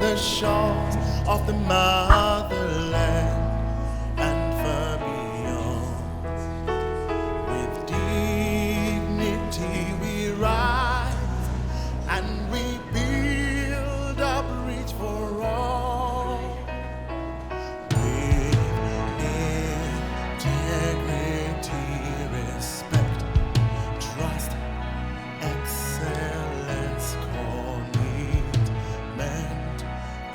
the shores of the motherland and far beyond. With dignity we rise and we build a bridge for all. With integrity, respect, trust, excellence, commitment,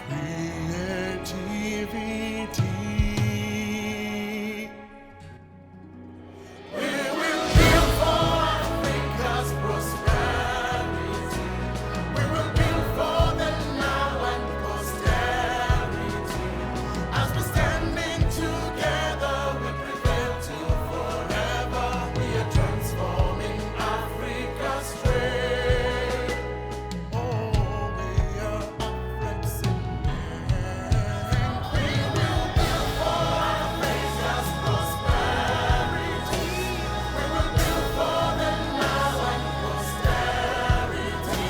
creativity. We will build for Africa's prosperity. We will build for the now and posterity. As we standing together, we prevail to forever. We are transforming Africa straight. Oh, we are Afreximbank. We will build for Africa's prosperity. We will build for the now and posterity.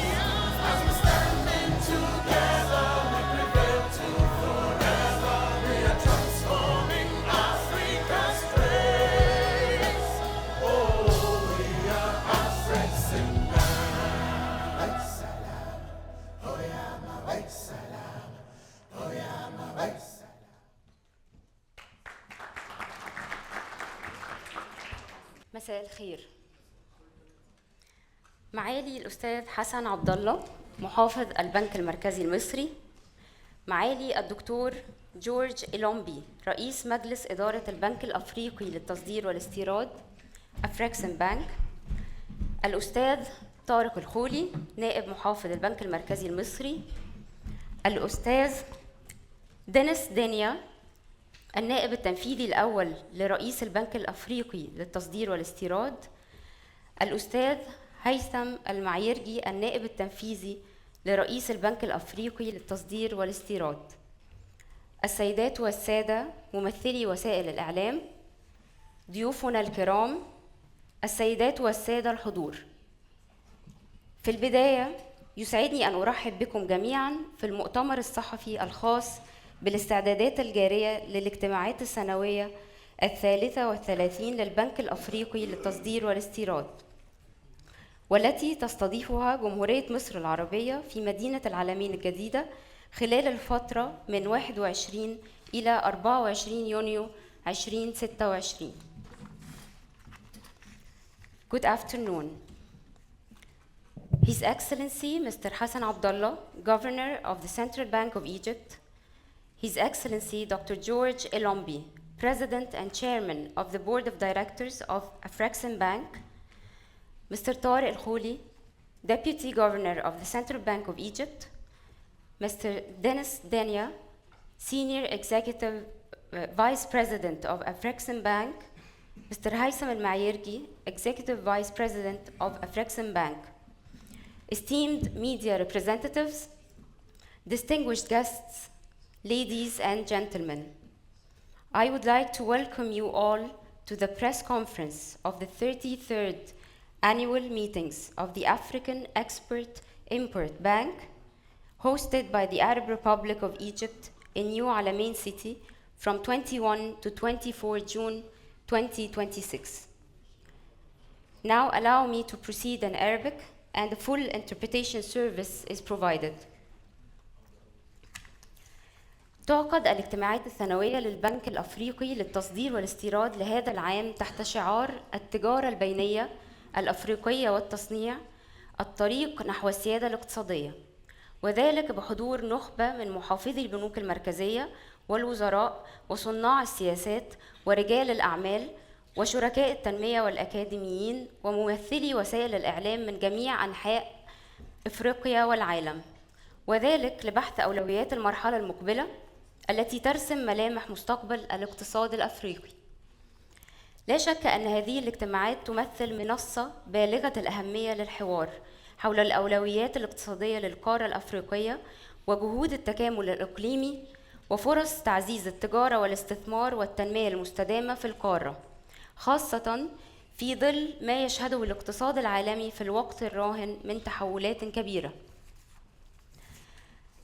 As we standing together, we prevail to forever. We are transforming Africa straight. Oh, we are Afreximbank. Salam, oh yeah, my way, salam, oh yeah, my way, salam. مساء الخير. معالي الأستاذ حسن عبد الله محافظ البنك المركزي المصري، معالي الدكتور جورج إلومبي رئيس مجلس إدارة البنك الأفريقي للتصدير والاستيراد أفريكسمبانك، الأستاذ طارق الخولي نائب محافظ البنك المركزي المصري، الأستاذ دينيس دانيا النائب التنفيذي الأول لرئيس البنك الأفريقي للتصدير والاستيراد، الأستاذ هيثم المعيرجي النائب التنفيذي لرئيس البنك الأفريقي للتصدير والاستيراد، السيدات والسادة ممثلي وسائل الإعلام، ضيوفنا الكرام، السيدات والسادة الحضور. في البداية يسعدني أن أرحب بكم جميعاً في المؤتمر الصحفي الخاص بالاستعدادات الجارية للاجتماعات السنوية 33 للبنك الأفريقي للتصدير والاستيراد، والتي تستضيفها جمهورية مصر العربية في مدينة العلمين الجديدة خلال الفترة من 21 إلى 24 يونيو 2026. Good afternoon. His Excellency Mr. Hassan Abdullah, Governor of the Central Bank of Egypt, His Excellency Dr. George Elombi, President and Chairman of the Board of Directors of Afreximbank, Mr. Tariq El-Khouli, Deputy Governor of the Central Bank of Egypt, Mr. Denis Dania, Senior Executive Vice President of Afreximbank, Mr. Haytham Al-Maayirgi, Executive Vice President of Afreximbank, esteemed media representatives, distinguished guests, ladies and gentlemen, I would like to welcome you all to the press conference of the 33rd annual meetings of the African Export-Import Bank, hosted by the Arab Republic of Egypt in New Alamein City from 21 to 24 June 2026. Now allow me to proceed in Arabic, and the full interpretation service is provided. تعقد الاجتماعات السنوية للبنك الأفريقي للتصدير والاستيراد لهذا العام تحت شعار التجارة البينية الأفريقية والتصنيع، الطريق نحو السيادة الاقتصادية، وذلك بحضور نخبة من محافظي البنوك المركزية والوزراء وصناع السياسات ورجال الأعمال وشركاء التنمية والأكاديميين وممثلي وسائل الإعلام من جميع أنحاء إفريقيا والعالم، وذلك لبحث أولويات المرحلة المقبلة التي ترسم ملامح مستقبل الاقتصاد الأفريقي. لا شك أن هذه الاجتماعات تمثل منصة بالغة الأهمية للحوار حول الأولويات الاقتصادية للقارة الأفريقية وجهود التكامل الإقليمي وفرص تعزيز التجارة والاستثمار والتنمية المستدامة في القارة، خاصة في ظل ما يشهده الاقتصاد العالمي في الوقت الراهن من تحولات كبيرة.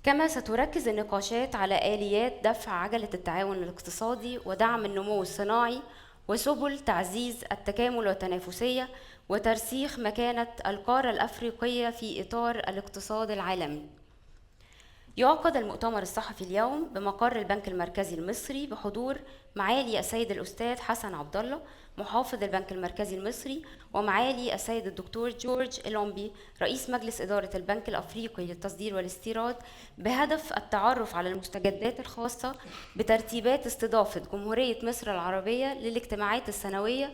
كما ستركز النقاشات على آليات دفع عجلة التعاون الاقتصادي ودعم النمو الصناعي وسبل تعزيز التكامل والتنافسية وترسيخ مكانة القارة الأفريقية في إطار الاقتصاد العالمي. يعقد المؤتمر الصحفي اليوم بمقر البنك المركزي المصري بحضور معالي السيد الأستاذ حسن عبد الله محافظ البنك المركزي المصري، ومعالي السيد الدكتور جورج إلومبي رئيس مجلس إدارة البنك الأفريقي للتصدير والاستيراد، بهدف التعرف على المستجدات الخاصة بترتيبات استضافة جمهورية مصر العربية للاجتماعات السنوية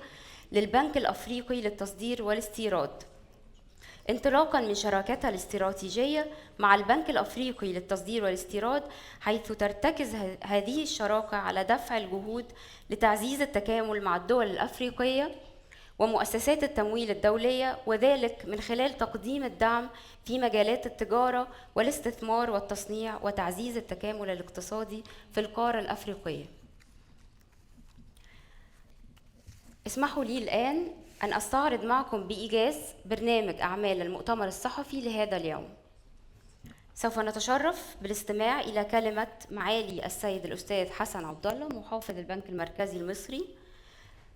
للبنك الأفريقي للتصدير والاستيراد، انطلاقاً من شراكتها الاستراتيجية مع البنك الأفريقي للتصدير والاستيراد، حيث ترتكز هذه الشراكة على دفع الجهود لتعزيز التكامل مع الدول الأفريقية ومؤسسات التمويل الدولية، وذلك من خلال تقديم الدعم في مجالات التجارة والاستثمار والتصنيع وتعزيز التكامل الاقتصادي في القارة الأفريقية. اسمحوا لي الآن أن أستعرض معكم بإيجاز برنامج أعمال المؤتمر الصحفي لهذا اليوم. سوف نتشرف بالاستماع إلى كلمة معالي السيد الأستاذ حسن عبد الله محافظ البنك المركزي المصري،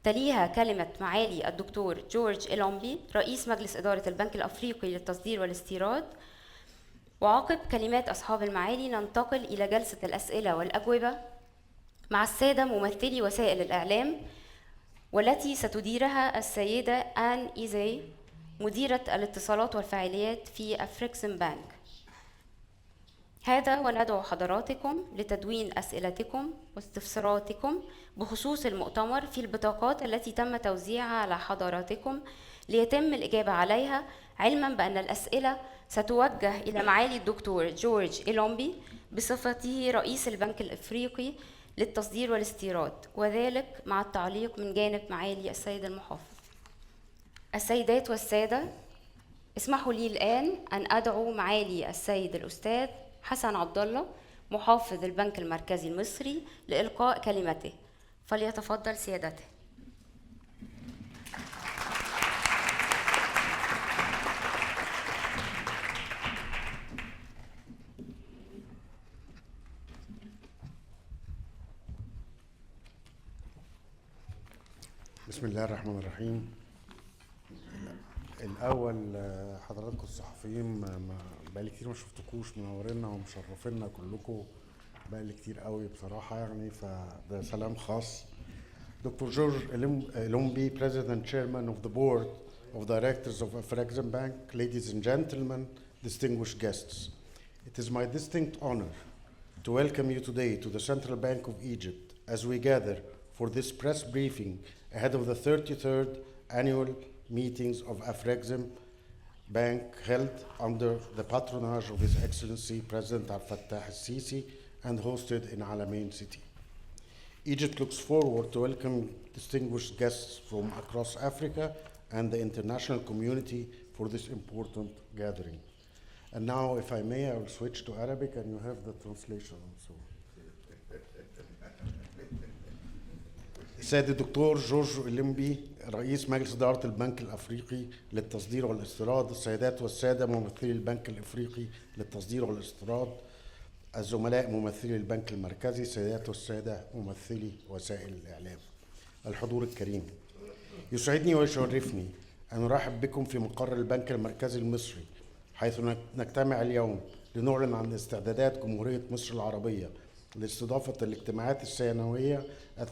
تليها كلمة معالي الدكتور جورج إلومبي رئيس مجلس إدارة البنك الأفريقي للتصدير والاستيراد، وعقب كلمات أصحاب المعالي ننتقل إلى جلسة الأسئلة والأجوبة مع السادة ممثلي وسائل الإعلام، والتي ستديرها السيدة آن إيزي مديرة الاتصالات والفعاليات في أفريكسمبانك. هذا وندعو حضراتكم لتدوين أسئلتكم واستفساراتكم بخصوص المؤتمر في البطاقات التي تم توزيعها على حضراتكم ليتم الإجابة عليها، علما بأن الأسئلة ستوجه إلى معالي الدكتور جورج إلومبي بصفته رئيس البنك الإفريقي للتصدير والاستيراد، وذلك مع التعليق من جانب معالي السيد المحافظ. السيدات والسادة، اسمحوا لي الآن أن أدعو معالي السيد الأستاذ حسن عبد الله محافظ البنك المركزي المصري لإلقاء كلمته، فليتفضل سيادته. بسم الله الرحمن الرحيم. الأول حضراتكم الصحفيين بقالي كتير ما شفتكوش، منورينا ومشرفينا كلكم، بقالي كتير قوي بصراحة يعني، فده سلام خاص. دكتور جورج إلومبي, President Chairman of the Board of Directors of Afreximbank, ladies and gentlemen, distinguished guests. It is my distinct honor to welcome you today to the Central Bank of Egypt as we gather for this press briefing ahead of the 33rd annual meetings of Afreximbank held under the patronage of His Excellency President Abdel al-Sisi and hosted in Alamein city. Egypt looks forward to welcome distinguished guests from across Africa and the international community for this important gathering. And now, if I may, I will switch to Arabic and you have the translation also. السيد الدكتور جورج إلومبي رئيس مجلس إدارة البنك الأفريقي للتصدير والاستيراد، السيدات والسادة ممثلي البنك الأفريقي للتصدير والاستيراد، الزملاء ممثلي البنك المركزي، السيدات والسادة ممثلي وسائل الإعلام، الحضور الكريم، يسعدني ويشرفني أن أرحب بكم في مقر البنك المركزي المصري، حيث نجتمع اليوم لنعلن عن استعدادات جمهورية مصر العربية لاستضافة الاجتماعات السنوية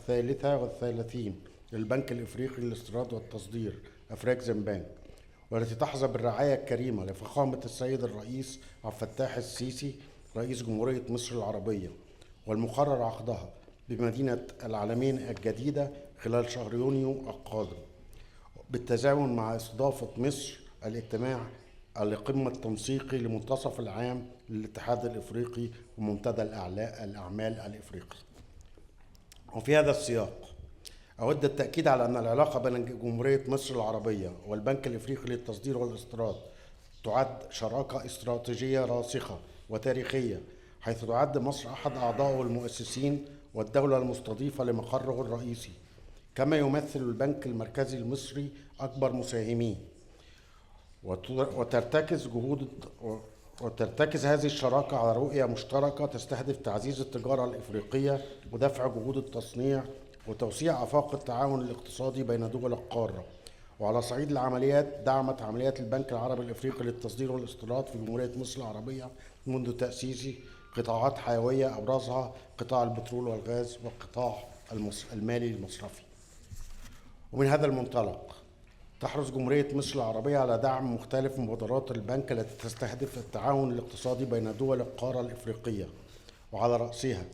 33 للبنك الإفريقي للاستيراد والتصدير أفريكسمبانك، والتي تحظى بالرعاية الكريمة لفخامة السيد الرئيس عبد الفتاح السيسي رئيس جمهورية مصر العربية، والمقرر عقدها بمدينة العلمين الجديدة خلال شهر يونيو القادم، بالتزامن مع استضافة مصر الاجتماع القمة التنسيقي لمنتصف العام للاتحاد الإفريقي ومنتدى الأعمال الإفريقي. وفي هذا السياق أود التأكيد على أن العلاقة بين جمهورية مصر العربية والبنك الإفريقي للتصدير والاستيراد تعد شراكة استراتيجية راسخة وتاريخية، حيث تعد مصر أحد أعضائه المؤسسين والدولة المستضيفة لمقره الرئيسي، كما يمثل البنك المركزي المصري أكبر مساهميه، وترتكز وترتكز هذه الشراكة على رؤية مشتركة تستهدف تعزيز التجارة الإفريقية ودفع جهود التصنيع وتوسيع آفاق التعاون الاقتصادي بين دول القارة. وعلى صعيد العمليات، دعمت عمليات البنك العربي الإفريقي للتصدير والاستيراد في جمهورية مصر العربية منذ تأسيسه قطاعات حيوية أبرزها قطاع البترول والغاز والقطاع المالي المصرفي. ومن هذا المنطلق تحرص جمهورية مصر العربية على دعم مختلف مبادرات البنك التي تستهدف التعاون الاقتصادي بين دول القارة الإفريقية، وعلى رأسها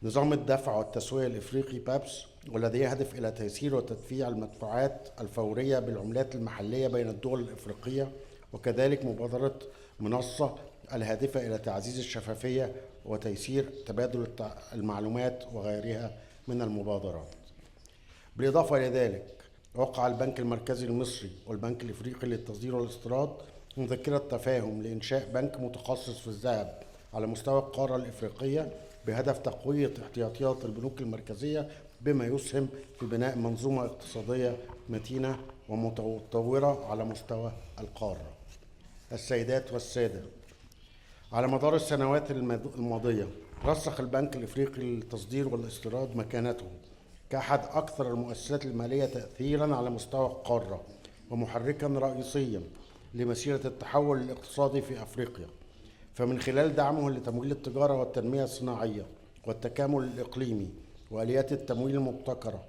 نظام الدفع والتسوية الإفريقي بابس، والذي يهدف إلى تيسير وتدفيع المدفوعات الفورية بالعملات المحلية بين الدول الإفريقية، وكذلك مبادرة منصة الهادفة إلى تعزيز الشفافية وتيسير تبادل المعلومات وغيرها من المبادرات. بالإضافة إلى ذلك، وقع البنك المركزي المصري والبنك الإفريقي للتصدير والاستيراد مذكرة تفاهم لإنشاء بنك متخصص في الذهب على مستوى القارة الإفريقية بهدف تقوية احتياطيات البنوك المركزية، بما يسهم في بناء منظومة اقتصادية متينة ومتطورة على مستوى القارة. السيدات والسادة، على مدار السنوات الماضية رسخ البنك الإفريقي للتصدير والاستيراد مكانته كأحد أكثر المؤسسات المالية تأثيراً على مستوى القارة، ومحركاً رئيسياً لمسيرة التحول الاقتصادي في أفريقيا. فمن خلال دعمه لتمويل التجارة والتنمية الصناعية والتكامل الإقليمي وآليات التمويل المبتكرة،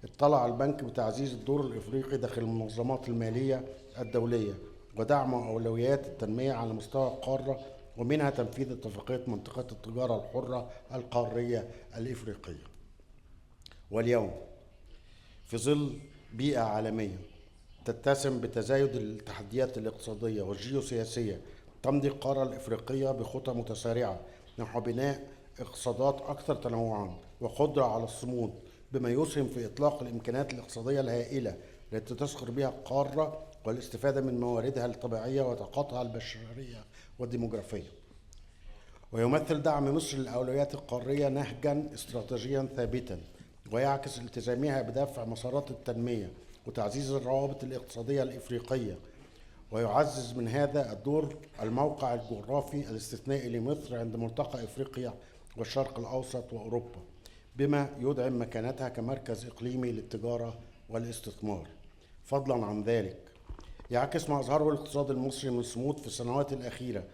اطلع البنك بتعزيز الدور الإفريقي داخل المنظمات المالية الدولية ودعم أولويات التنمية على مستوى القارة، ومنها تنفيذ اتفاقية منطقة التجارة الحرة القارية الإفريقية. واليوم في ظل بيئة عالمية تتسم بتزايد التحديات الاقتصادية والجيوسياسية، تمضي القارة الإفريقية بخطى متسارعة نحو بناء اقتصادات أكثر تنوعاً وقدرة على الصمود، بما يسهم في إطلاق الإمكانيات الاقتصادية الهائلة التي تسخر بها القارة والاستفادة من مواردها الطبيعية وطاقتها البشرية والديموغرافية. ويمثل دعم مصر للأولويات القارية نهجاً استراتيجياً ثابتاً، ويعكس التزامها بدفع مسارات التنمية وتعزيز الروابط الاقتصادية الإفريقية. ويعزز من هذا الدور الموقع الجغرافي الاستثنائي لمصر عند ملتقى إفريقيا والشرق الأوسط وأوروبا، بما يدعم مكانتها كمركز إقليمي للتجارة والاستثمار. فضلاً عن ذلك، يعكس ما أظهره الاقتصاد المصري من صمود في السنوات الأخيرة،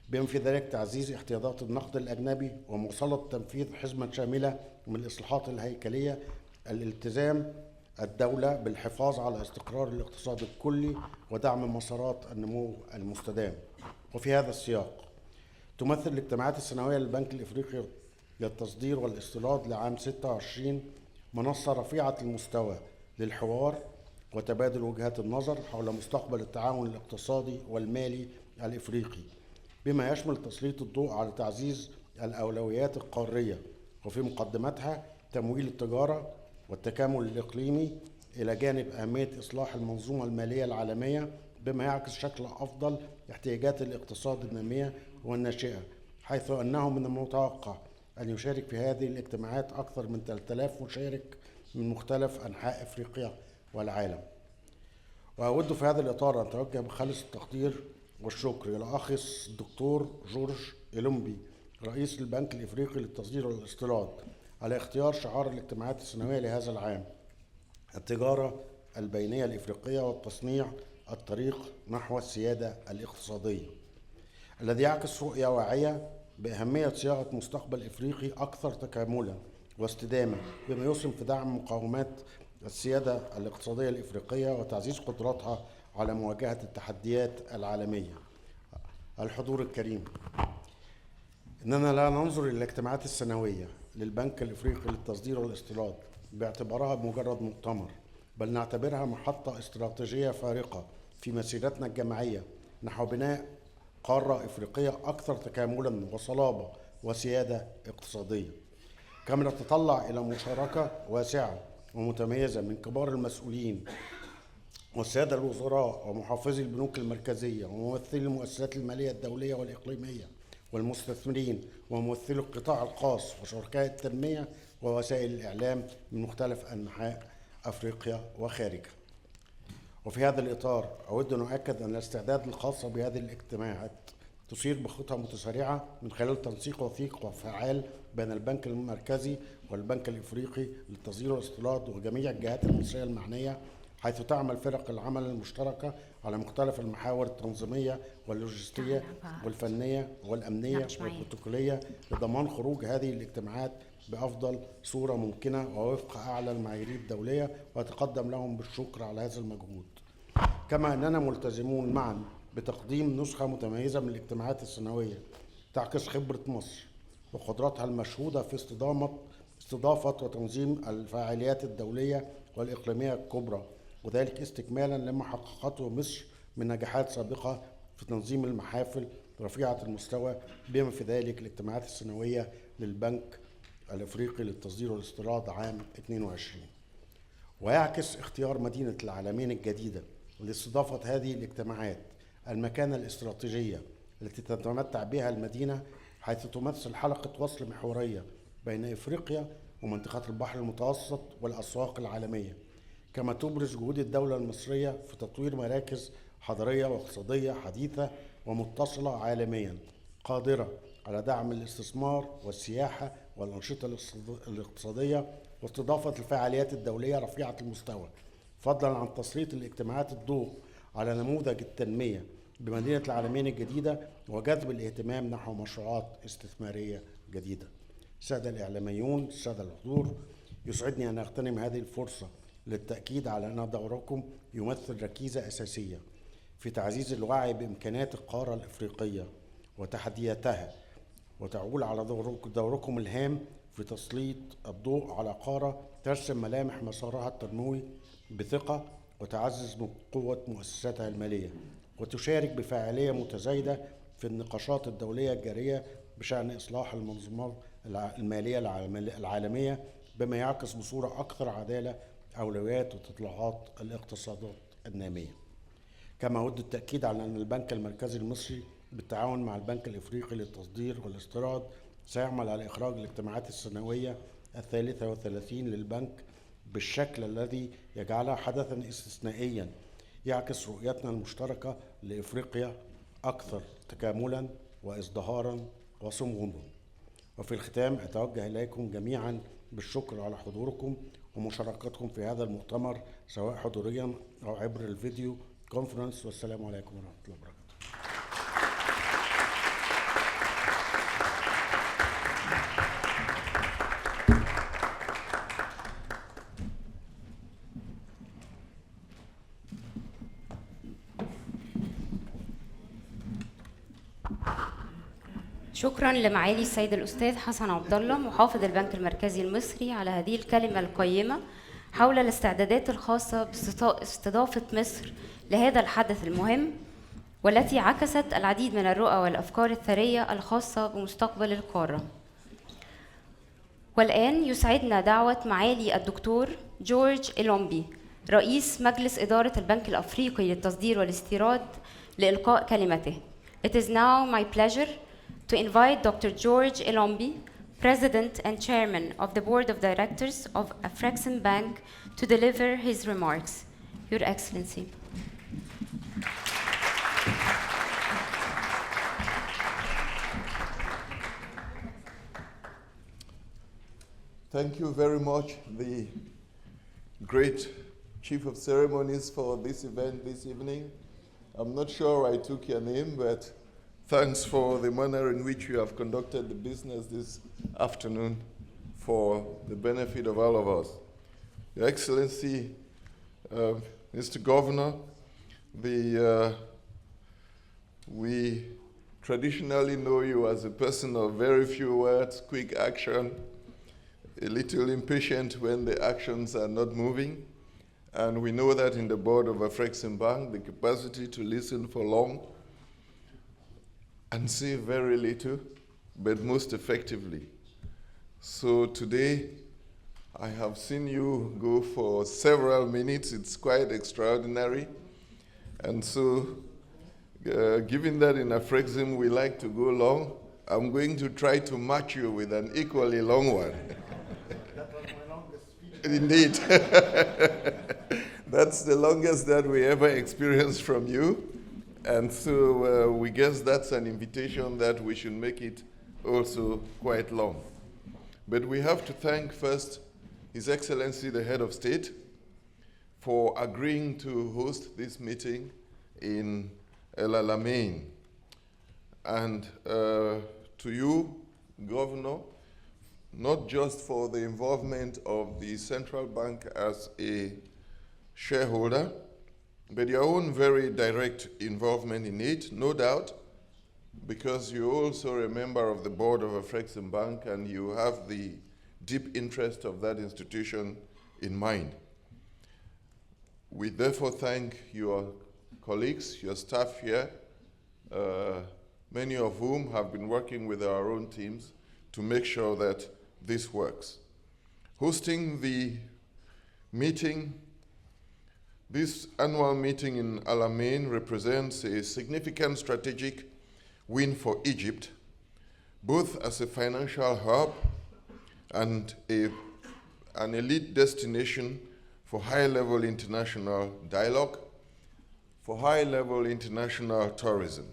بما في ذلك تعزيز احتياطات النقد الأجنبي ومواصلة تنفيذ حزمة شاملة من الإصلاحات الهيكلية، الالتزام الدولة بالحفاظ على استقرار الاقتصاد الكلي ودعم مسارات النمو المستدام. وفي هذا السياق تمثل الاجتماعات السنوية للبنك الإفريقي للتصدير والاستيراد لعام 26 منصة رفيعة المستوى للحوار وتبادل وجهات النظر حول مستقبل التعاون الاقتصادي والمالي الإفريقي، بما يشمل تسليط الضوء على تعزيز الأولويات القارية، وفي مقدمتها تمويل التجارة والتكامل الإقليمي، إلى جانب أهمية إصلاح المنظومة المالية العالمية بما يعكس بشكل أفضل احتياجات الاقتصاد النامية والناشئة، حيث أنه من المتوقع أن يشارك في هذه الاجتماعات أكثر من 3000 مشارك من مختلف أنحاء إفريقيا والعالم. وأود في هذا الإطار أن أتوجه بخالص التقدير والشكر إلى أخي الدكتور جورج إيلومبي رئيس البنك الإفريقي للتصدير والاستيراد على اختيار شعار الاجتماعات السنوية لهذا العام: التجارة البينية الإفريقية والتصنيع، الطريق نحو السيادة الاقتصادية، الذي يعكس رؤية واعية بأهمية صياغة مستقبل إفريقي أكثر تكاملاً واستدامة، بما يسهم في دعم مقاومات السيادة الاقتصادية الإفريقية وتعزيز قدراتها على مواجهة التحديات العالمية. الحضور الكريم، إننا لا ننظر إلى الاجتماعات السنوية للبنك الإفريقي للتصدير والاستيراد باعتبارها مجرد مؤتمر، بل نعتبرها محطة استراتيجية فارقة في مسيرتنا الجماعية نحو بناء قارة إفريقية أكثر تكاملاً وصلابة وسيادة اقتصادية، كما نتطلع إلى مشاركة واسعة ومتميزة من كبار المسؤولين والسادة الوزراء ومحافظي البنوك المركزية وممثلي المؤسسات المالية الدولية والإقليمية والمستثمرين وممثلي القطاع الخاص وشركاء التنمية ووسائل الإعلام من مختلف أنحاء أفريقيا وخارجها. وفي هذا الإطار أود أن أؤكد أن الاستعداد الخاصة بهذه الاجتماعات تسير بخطى متسارعة من خلال تنسيق وثيق وفعال بين البنك المركزي والبنك الإفريقي للتصدير والاستيراد وجميع الجهات المصرية المعنية، حيث تعمل فرق العمل المشتركة على مختلف المحاور التنظيمية واللوجستية والفنية والأمنية والبروتوكولية لضمان خروج هذه الاجتماعات بأفضل صورة ممكنة ووفق أعلى المعايير الدولية، وأتقدم لهم بالشكر على هذا المجهود. كما أننا ملتزمون معا بتقديم نسخة متميزة من الاجتماعات السنوية تعكس خبرة مصر وقدراتها المشهودة في استضافة وتنظيم الفعاليات الدولية والإقليمية الكبرى، وذلك استكمالا لما حققته مصر من نجاحات سابقة في تنظيم المحافل رفيعة المستوى، بما في ذلك الاجتماعات السنوية للبنك الإفريقي للتصدير والاستيراد عام 22. ويعكس اختيار مدينة العلمين الجديدة لاستضافة هذه الاجتماعات المكانة الاستراتيجية التي تتمتع بها المدينة، حيث تمثل حلقة وصل محورية بين إفريقيا ومنطقة البحر المتوسط والأسواق العالمية. كما تبرز جهود الدولة المصرية في تطوير مراكز حضرية واقتصادية حديثة ومتصلة عالميا، قادرة على دعم الاستثمار والسياحة والأنشطة الاقتصادية واستضافة الفعاليات الدولية رفيعة المستوى، فضلا عن تسليط الاجتماعات الضوء على نموذج التنمية بمدينة العلمين الجديدة وجذب الاهتمام نحو مشروعات استثمارية جديدة. السادة الإعلاميون، السادة الحضور، يسعدني أن أغتنم هذه الفرصة للتأكيد على أن دوركم يمثل ركيزة أساسية في تعزيز الوعي بإمكانات القارة الإفريقية وتحدياتها، وتعول على دوركم الهام في تسليط الضوء على قارة ترسم ملامح مسارها التنموي بثقة وتعزز من قوة مؤسساتها المالية، وتشارك بفاعلية متزايدة في النقاشات الدولية الجارية بشأن إصلاح المنظومات المالية العالمية، بما يعكس بصورة أكثر عدالة أولويات وتطلعات الاقتصادات النامية. كما أود التأكيد على أن البنك المركزي المصري بالتعاون مع البنك الإفريقي للتصدير والاستيراد سيعمل على إخراج الاجتماعات السنوية 33 للبنك بالشكل الذي يجعلها حدثا استثنائيا يعكس رؤيتنا المشتركة لإفريقيا أكثر تكاملا وازدهارا وصمودا. وفي الختام أتوجه إليكم جميعا بالشكر على حضوركم ومشاركتكم في هذا المؤتمر سواء حضوريا أو عبر الفيديو كونفرنس، والسلام عليكم ورحمة الله وبركاته. شكرا لمعالي السيد الأستاذ حسن عبد الله محافظ البنك المركزي المصري على هذه الكلمة القيمة حول الاستعدادات الخاصة باستضافة مصر لهذا الحدث المهم، والتي عكست العديد من الرؤى والأفكار الثرية الخاصة بمستقبل القارة. والآن يسعدنا دعوة معالي الدكتور جورج إلومبي رئيس مجلس إدارة البنك الأفريقي للتصدير والاستيراد لإلقاء كلمته. It is now my pleasure to invite Dr. George Elombi, President and Chairman of the Board of Directors of Afreximbank, to deliver his remarks. Your Excellency. Thank you very much, the great Chief of Ceremonies, for this event this evening. I'm not sure I took your name, but thanks for the manner in which you have conducted the business this afternoon for the benefit of all of us. Your Excellency, Mr. Governor, we traditionally know you as a person of very few words, quick action, a little impatient when the actions are not moving. And we know that in the board of Afreximbank, the capacity to listen for long and say very little, but most effectively. So today, I have seen you go for several minutes. It's quite extraordinary. And so, given that in Afrexim we like to go long, I'm going to try to match you with an equally long one. That was my longest speech. Indeed. That's the longest that we ever experienced from you. And so we guess that's an invitation that we should make it also quite long. But we have to thank first His Excellency the Head of State for agreeing to host this meeting in Alamein. And to you, Governor, not just for the involvement of the central bank as a shareholder, but your own very direct involvement in it, no doubt, because you're also a member of the board of Afreximbank and you have the deep interest of that institution in mind. We therefore thank your colleagues, your staff here, many of whom have been working with our own teams to make sure that this works. Hosting the meeting, this annual meeting in Alamein represents a significant strategic win for Egypt, both as a financial hub and an elite destination for high-level international dialogue, for high-level international tourism.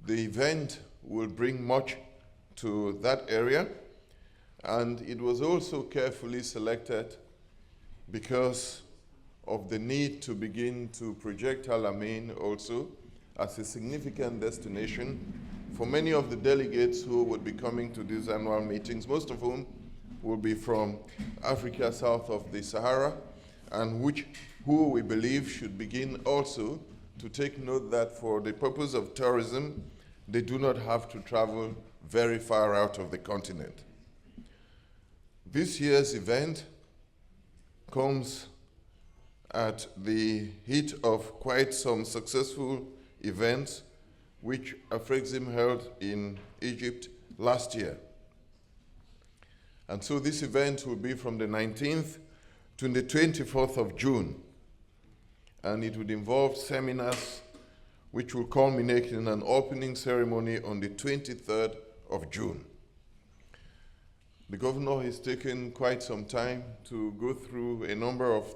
The event will bring much to that area, and it was also carefully selected because of the need to begin to project Alamein also as a significant destination for many of the delegates who would be coming to these annual meetings, most of whom will be from Africa south of the Sahara, and who we believe should begin also to take note that for the purpose of tourism, they do not have to travel very far out of the continent. This year's event comes at the heat of quite some successful events which Afrexim held in Egypt last year. And so this event will be from the 19th to the 24th of June. And it would involve seminars which will culminate in an opening ceremony on the 23rd of June. The governor has taken quite some time to go through a number of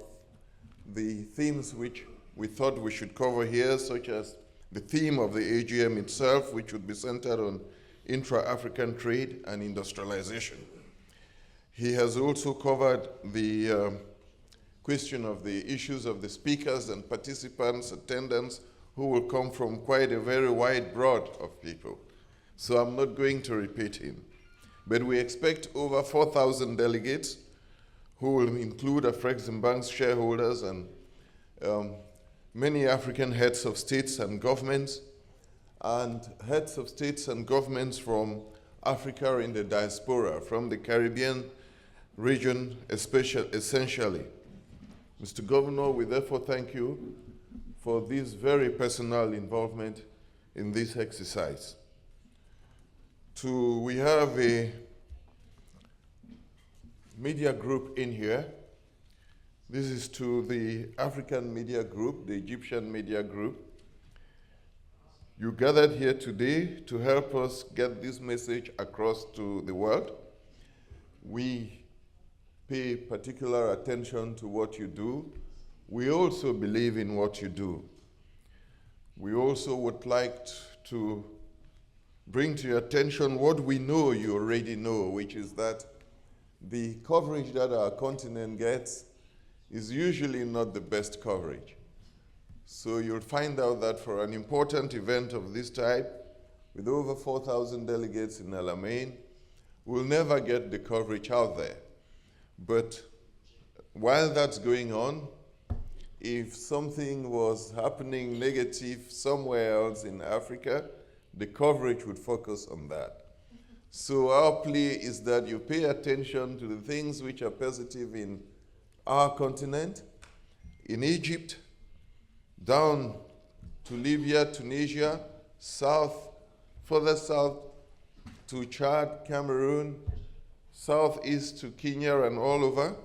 the themes which we thought we should cover here, such as the theme of the AGM itself, which would be centered on intra-African trade and industrialization. He has also covered the question of the issues of the speakers and participants, attendants, who will come from quite a very wide broad of people. So I'm not going to repeat him. But we expect over 4,000 delegates who will include Afreximbank's shareholders and many African heads of states and governments, and heads of states and governments from Africa in the diaspora, from the Caribbean region essentially. Mr. Governor, we therefore thank you for this very personal involvement in this exercise. We have a media group in here. This is to the African media group, the Egyptian media group. You gathered here today to help us get this message across to the world. We pay particular attention to what you do. We also believe in what you do. We also would like to bring to your attention what we know you already know, which is that the coverage that our continent gets is usually not the best coverage. So you'll find out that for an important event of this type, with over 4,000 delegates in Alamein, we'll never get the coverage out there. But while that's going on, if something was happening negative somewhere else in Africa, the coverage would focus on that. So our plea is that you pay attention to the things which are positive in our continent, in Egypt, down to Libya, Tunisia, south, further south to Chad, Cameroon, southeast to Kenya and all over.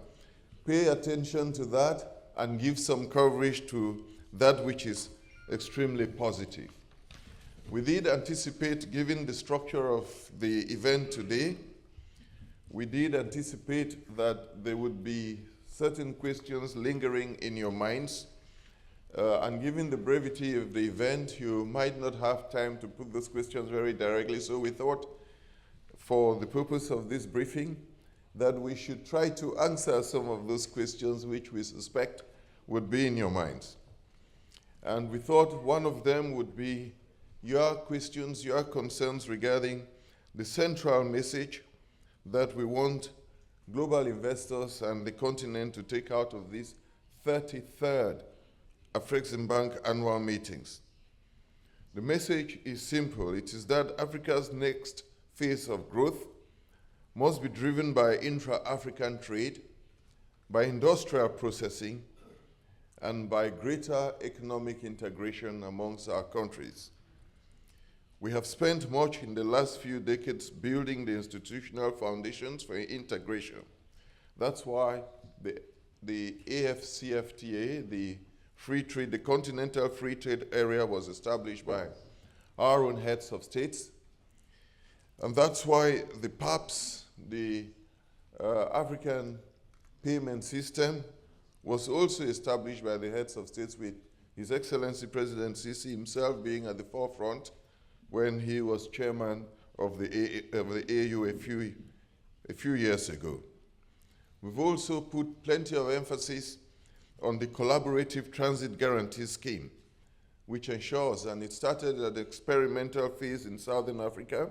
Pay attention to that and give some coverage to that which is extremely positive. We did anticipate, given the structure of the event today, we did anticipate that there would be certain questions lingering in your minds And given the brevity of the event, you might not have time to put those questions very directly. So we thought, for the purpose of this briefing, that we should try to answer some of those questions which we suspect would be in your minds. And we thought one of them would be your questions, your concerns regarding the central message that we want global investors and the continent to take out of this 33rd Afreximbank annual meetings. The message is simple. It is that Africa's next phase of growth must be driven by intra-African trade, by industrial processing, and by greater economic integration amongst our countries. We have spent much in the last few decades building the institutional foundations for integration. That's why the AFCFTA, the Continental Free Trade Area, was established by our own heads of states. And that's why the PAPS, the African Payment System, was also established by the heads of states, with His Excellency President Sisi himself being at the forefront when he was chairman of the AU a few years ago. We've also put plenty of emphasis on the Collaborative Transit Guarantee Scheme, which ensures, and it started at the experimental phase in Southern Africa,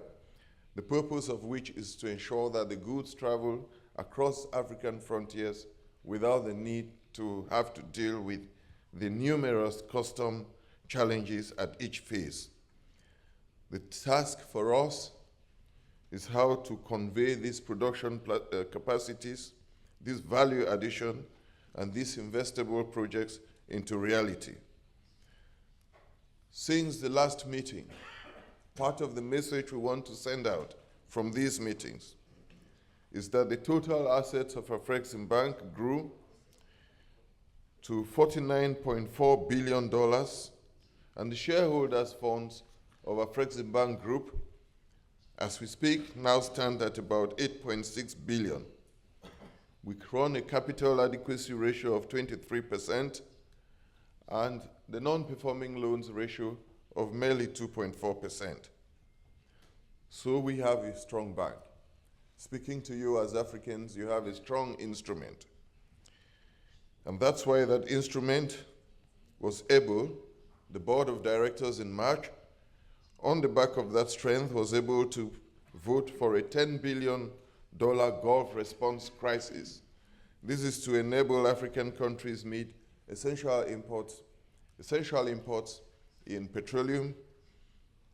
the purpose of which is to ensure that the goods travel across African frontiers without the need to have to deal with the numerous custom challenges at each phase. The task for us is how to convey these production capacities, this value addition, and these investable projects into reality. Since the last meeting, part of the message we want to send out from these meetings is that the total assets of Afreximbank grew to $49.4 billion, and the shareholders' funds of Afreximbank Group, as we speak, now stand at about 8.6 billion. We run a capital adequacy ratio of 23% and the non-performing loans ratio of merely 2.4%. So we have a strong bank. Speaking to you as Africans, you have a strong instrument. And that's why that instrument was able, the board of directors in March, on the back of that strength, was able to vote for a $10 billion Gulf response crisis. This is to enable African countries meet essential imports in petroleum,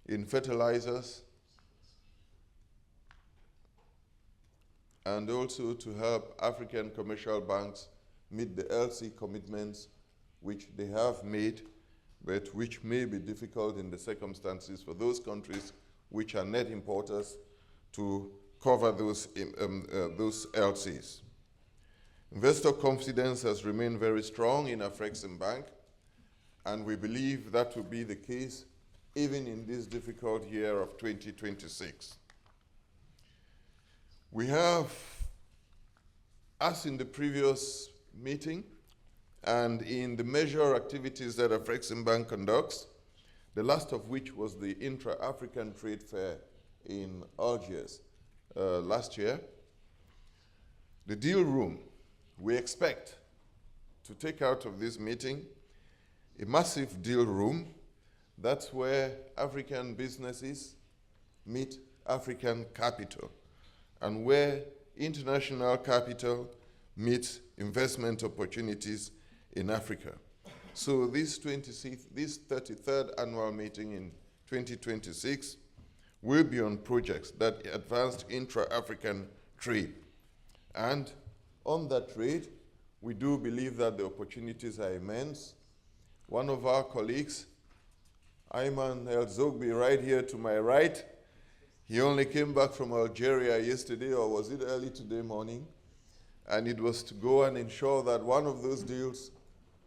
in fertilizers, and also to help African commercial banks meet the LC commitments which they have made, but which may be difficult in the circumstances for those countries which are net importers to cover those LCs. Investor confidence has remained very strong in Afreximbank, and we believe that will be the case even in this difficult year of 2026. We have, as in the previous meeting, and in the major activities that Afreximbank conducts, the last of which was the Intra-African Trade Fair in Algiers last year, the deal room, we expect to take out of this meeting a massive deal room. That's where African businesses meet African capital, and where international capital meets investment opportunities in Africa. So this 33rd annual meeting in 2026 will be on projects that advanced intra-African trade. And on that trade, we do believe that the opportunities are immense. One of our colleagues, Ayman El-Zogbi, right here to my right, he only came back from Algeria yesterday, or was it early today morning? And it was to go and ensure that one of those deals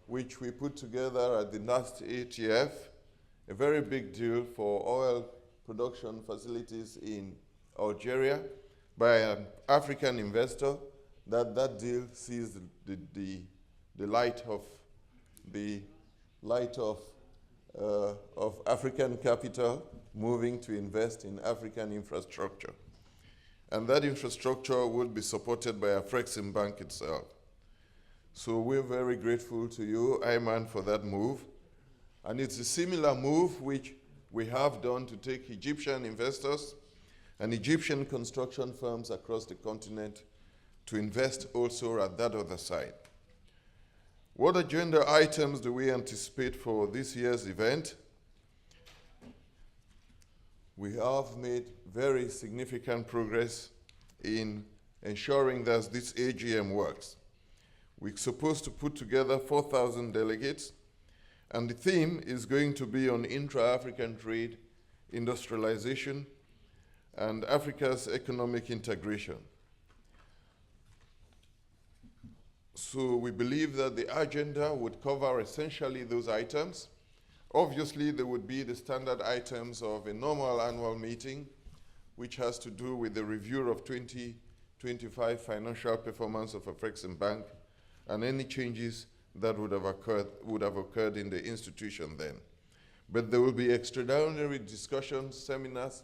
which we put together at the last ATF, a very big deal for oil production facilities in Algeria by an African investor, that deal sees the light of the light of African capital moving to invest in African infrastructure. And that infrastructure would be supported by Afreximbank itself. So we're very grateful to you, Alamein, for that move. And it's a similar move which we have done to take Egyptian investors and Egyptian construction firms across the continent to invest also at that other side. What agenda items do we anticipate for this year's event? We have made very significant progress in ensuring that this AGM works. We're supposed to put together 4,000 delegates, and the theme is going to be on intra-African trade, industrialization, and Africa's economic integration. So we believe that the agenda would cover essentially those items. Obviously, there would be the standard items of a normal annual meeting, which has to do with the review of 2025 financial performance of Afreximbank and any changes that would have occurred in the institution then. But there will be extraordinary discussions, seminars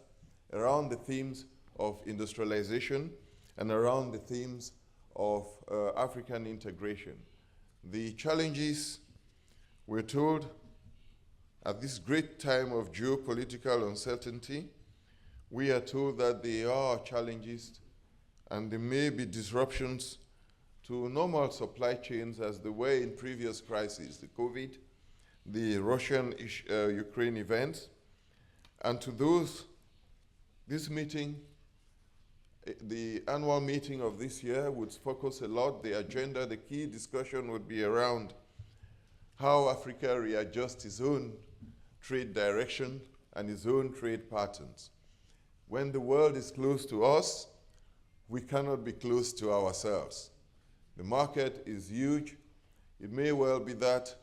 around the themes of industrialization and around the themes of African integration. The challenges, we're told, at this great time of geopolitical uncertainty, we are told that there are challenges and there may be disruptions to normal supply chains as there were in previous crises, the COVID, the Russian-Ukraine events. And to those, this meeting, the annual meeting of this year would focus a lot. The agenda, the key discussion would be around how Africa readjusts its own trade direction and its own trade patterns. When the world is close to us, we cannot be close to ourselves. The market is huge. It may well be that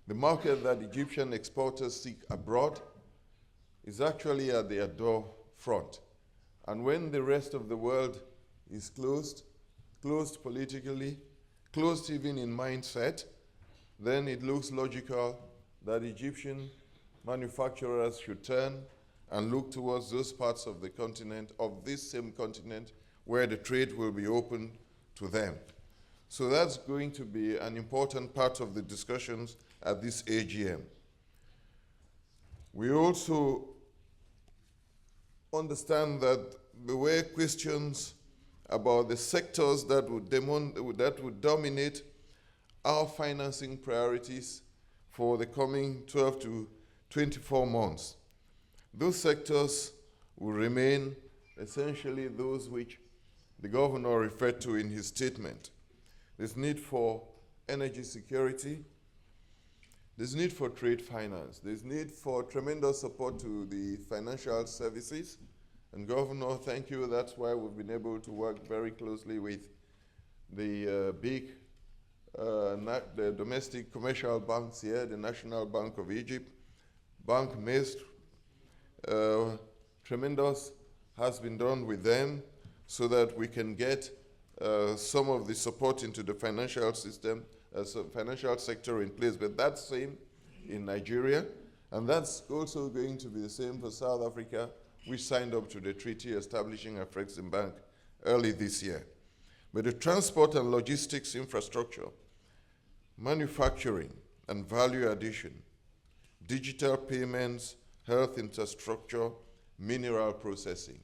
the market that Egyptian exporters seek abroad is actually at their door front. And when the rest of the world is closed politically, closed even in mindset, then it looks logical that Egyptian manufacturers should turn and look towards those parts of the continent, of this same continent, where the trade will be open to them. So that's going to be an important part of the discussions at this AGM. We also understand that there were questions about the sectors that would dominate our financing priorities for the coming 12 to 24 months. Those sectors will remain essentially those which the governor referred to in his statement. There's need for energy security. There's need for trade finance. There's need for tremendous support to the financial services. And Governor, thank you. That's why we've been able to work very closely with the the domestic commercial banks here, the National Bank of Egypt, Bank Mist. Tremendous has been done with them so that we can get some of the support into the financial system, financial sector in place. But that's same in Nigeria, and that's also going to be the same for South Africa, which signed up to the treaty establishing Afreximbank early this year. But the transport and logistics infrastructure, manufacturing and value addition, digital payments, health infrastructure, mineral processing.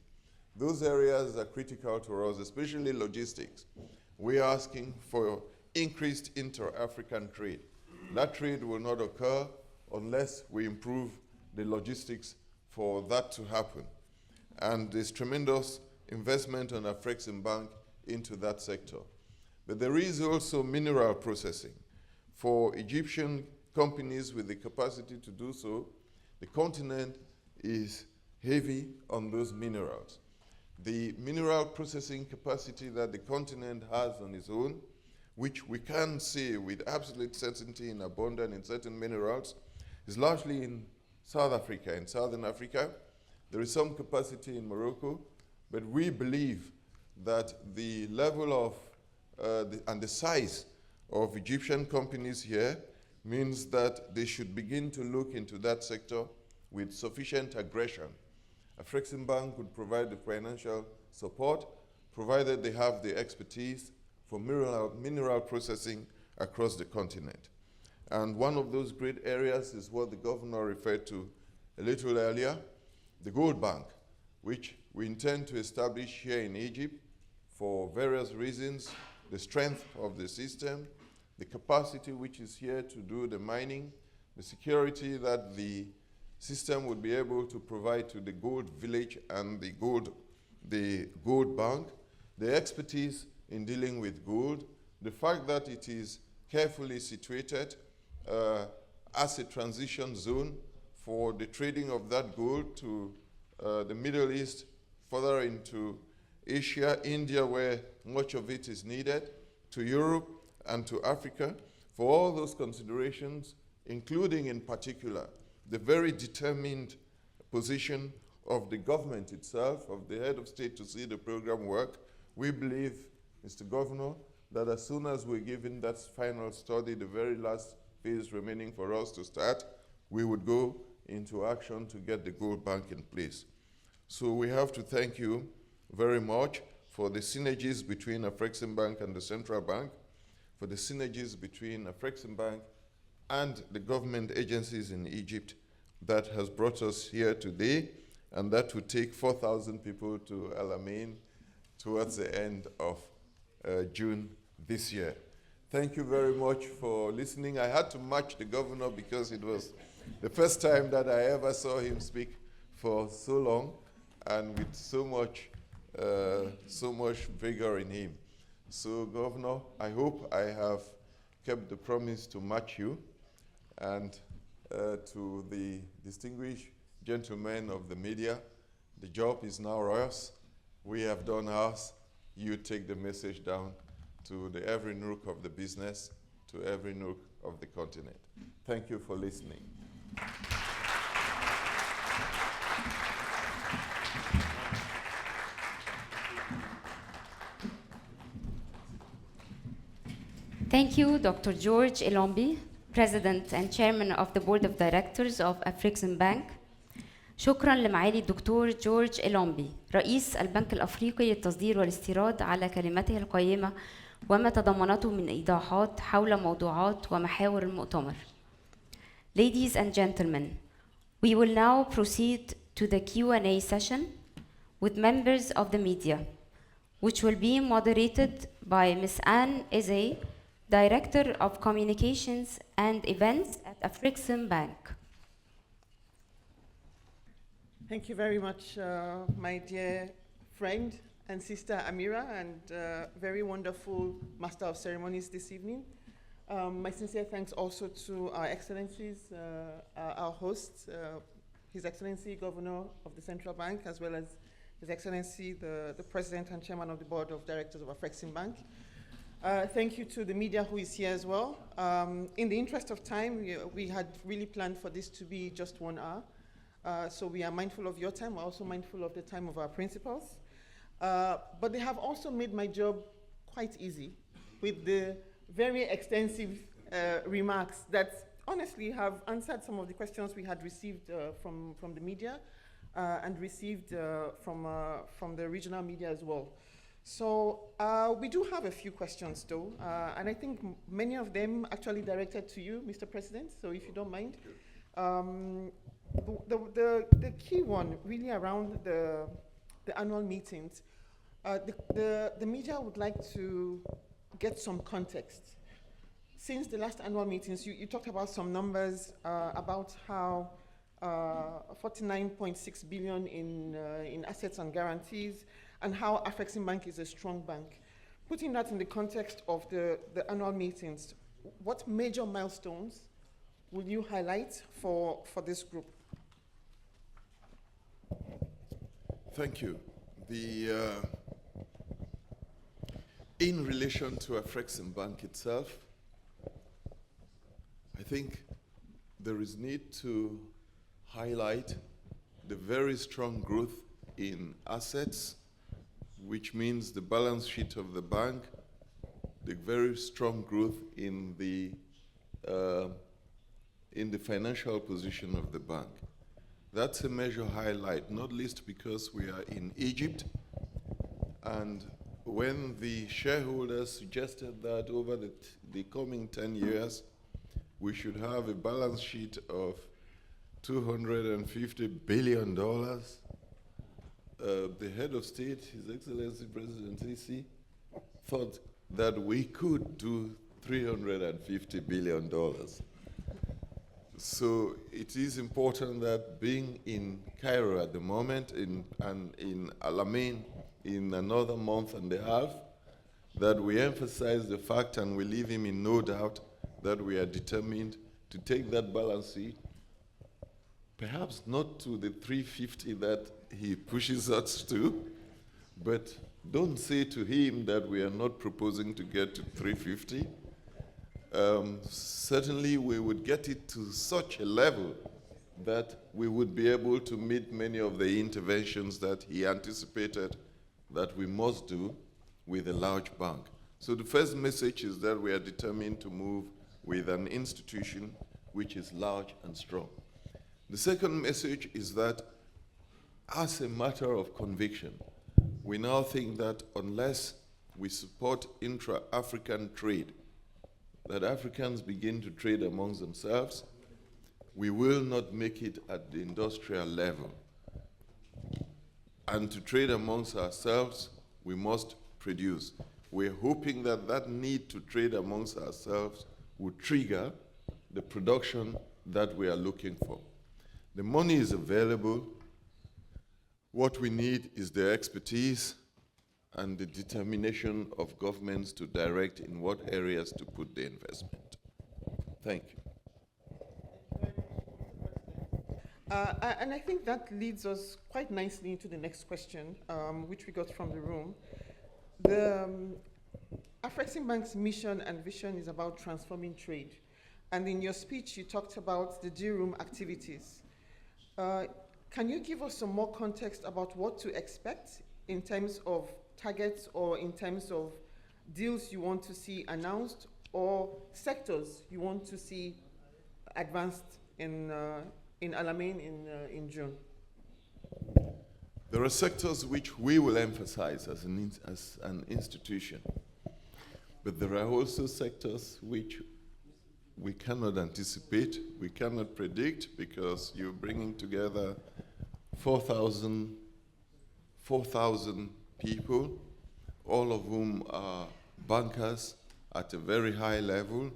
Those areas are critical to us, especially logistics. We're asking for increased inter-African trade. That trade will not occur unless we improve the logistics for that to happen. And there's tremendous investment on Afreximbank into that sector. But there is also mineral processing. For Egyptian companies with the capacity to do so, the continent is heavy on those minerals. The mineral processing capacity that the continent has on its own, which we can say with absolute certainty in abundance in certain minerals, is largely in South Africa, in Southern Africa. There is some capacity in Morocco, but we believe that the level of and the size of Egyptian companies here means that they should begin to look into that sector with sufficient aggression. Afreximbank would provide the financial support, provided they have the expertise for mineral processing across the continent. And one of those great areas is what the governor referred to a little earlier, the Gold Bank, which we intend to establish here in Egypt for various reasons: the strength of the system, the capacity which is here to do the mining, the security that the system would be able to provide to the gold village and the gold bank, the expertise in dealing with gold, the fact that it is carefully situated as a transition zone for the trading of that gold to the Middle East, further into Asia, India, where much of it is needed, to Europe and to Africa. For all those considerations, including in particular the very determined position of the government itself, of the head of state, to see the program work, we believe, Mr. Governor, that as soon as we're given that final study, the very last phase remaining for us to start, we would go into action to get the Gold Bank in place. So we have to thank you very much for the synergies between Afreximbank and the central bank, for the synergies between Afreximbank and the government agencies in Egypt that has brought us here today, and that will take 4,000 people to Alamein towards the end of June this year. Thank you very much for listening. I had to match the governor because it was the first time that I ever saw him speak for so long and with so much vigor in him. So, Governor, I hope I have kept the promise to match you, and to the distinguished gentlemen of the media, the job is now ours. We have done ours. You take the message down to every nook of the business, to every nook of the continent. Thank you for listening. Thank you, Dr. George Elombi, President and Chairman of the Board of Directors of Afreximbank. شكراً لمعالي الدكتور جورج إلومبي رئيس البنك الأفريقي للتصدير والاستيراد على كلمته القيمة وما تضمنته من إيضاحات حول موضوعات ومحاور المؤتمر. Ladies and gentlemen, we will now proceed to the Q&A session with members of the media, which will be moderated by Ms. Anne Eze, Director of Communications and Events at Afreximbank. Thank you very much, my dear friend and sister Amira, and very wonderful Master of Ceremonies this evening. My sincere thanks also to our Excellencies, our hosts, His Excellency Governor of the Central Bank, as well as His Excellency the President and Chairman of the Board of Directors of Afreximbank. Thank you to the media who is here as well. In the interest of time, we had really planned for this to be just 1 hour. So we are mindful of your time. We're also mindful of the time of our principals. But they have also made my job quite easy with the very extensive remarks that honestly have answered some of the questions we had received from the media and received from the regional media as well. So we do have a few questions though, and I think many of them actually directed to you, Mr. President, so if you don't mind. The key one really around the annual meetings, the media would like to get some context. Since the last annual meetings, you talked about some numbers about how 49.6 billion in assets and guarantees, and how Afreximbank is a strong bank. Putting that in the context of the annual meetings, what major milestones will you highlight for this group? Thank you. In relation to Afreximbank itself, I think there is need to highlight the very strong growth in assets, which means the balance sheet of the bank, the very strong growth in the in the financial position of the bank. That's a major highlight, not least because we are in Egypt, and when the shareholders suggested that over the coming 10 years, we should have a balance sheet of $250 billion, the head of state, His Excellency President Sisi, thought that we could do $350 billion. So it is important that being in Cairo at the moment and in Alamein in another month and a half, that we emphasize the fact and we leave him in no doubt that we are determined to take that balance sheet, perhaps not to the 350 that he pushes us to, but don't say to him that we are not proposing to get to 350. Certainly we would get it to such a level that we would be able to meet many of the interventions that he anticipated that we must do with a large bank. So the first message is that we are determined to move with an institution which is large and strong. The second message is that as a matter of conviction, we now think that unless we support intra-African trade, that Africans begin to trade amongst themselves, we will not make it at the industrial level. And to trade amongst ourselves, we must produce. We're hoping that that need to trade amongst ourselves will trigger the production that we are looking for. The money is available. What we need is the expertise and the determination of governments to direct in what areas to put the investment. Thank you. And I think that leads us quite nicely into the next question, which we got from the room. The Afreximbank's mission and vision is about transforming trade. And in your speech, you talked about the deal room activities. Can you give us some more context about what to expect in terms of targets or in terms of deals you want to see announced or sectors you want to see advanced in Alamein in June? There are sectors which we will emphasize as an institution, but there are also sectors which we cannot anticipate, we cannot predict, because you're bringing together 4,000 people, all of whom are bankers at a very high level.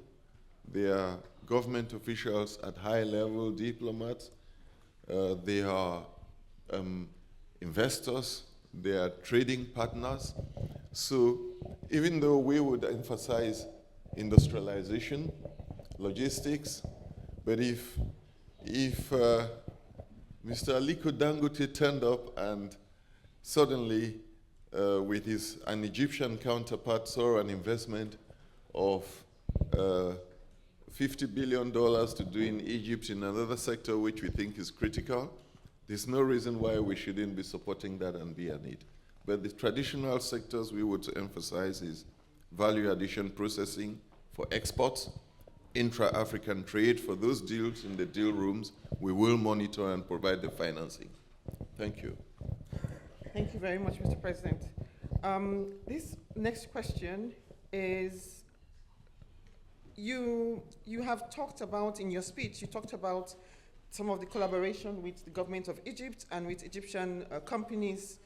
They are government officials at high level, diplomats. They are investors. They are trading partners. So even though we would emphasize industrialization, logistics, but if Mr. Aliko Dangote turned up and suddenly with an Egyptian counterpart saw an investment of $50 billion to do in Egypt in another sector which we think is critical, there's no reason why we shouldn't be supporting that and be on it. But the traditional sectors we would emphasize is value addition processing for exports, intra-African trade. For those deals in the deal rooms, we will monitor and provide the financing. Thank you. Thank you very much, Mr. President. This next question is, you have talked about, in your speech, you talked about some of the collaboration with the government of Egypt and with Egyptian companies.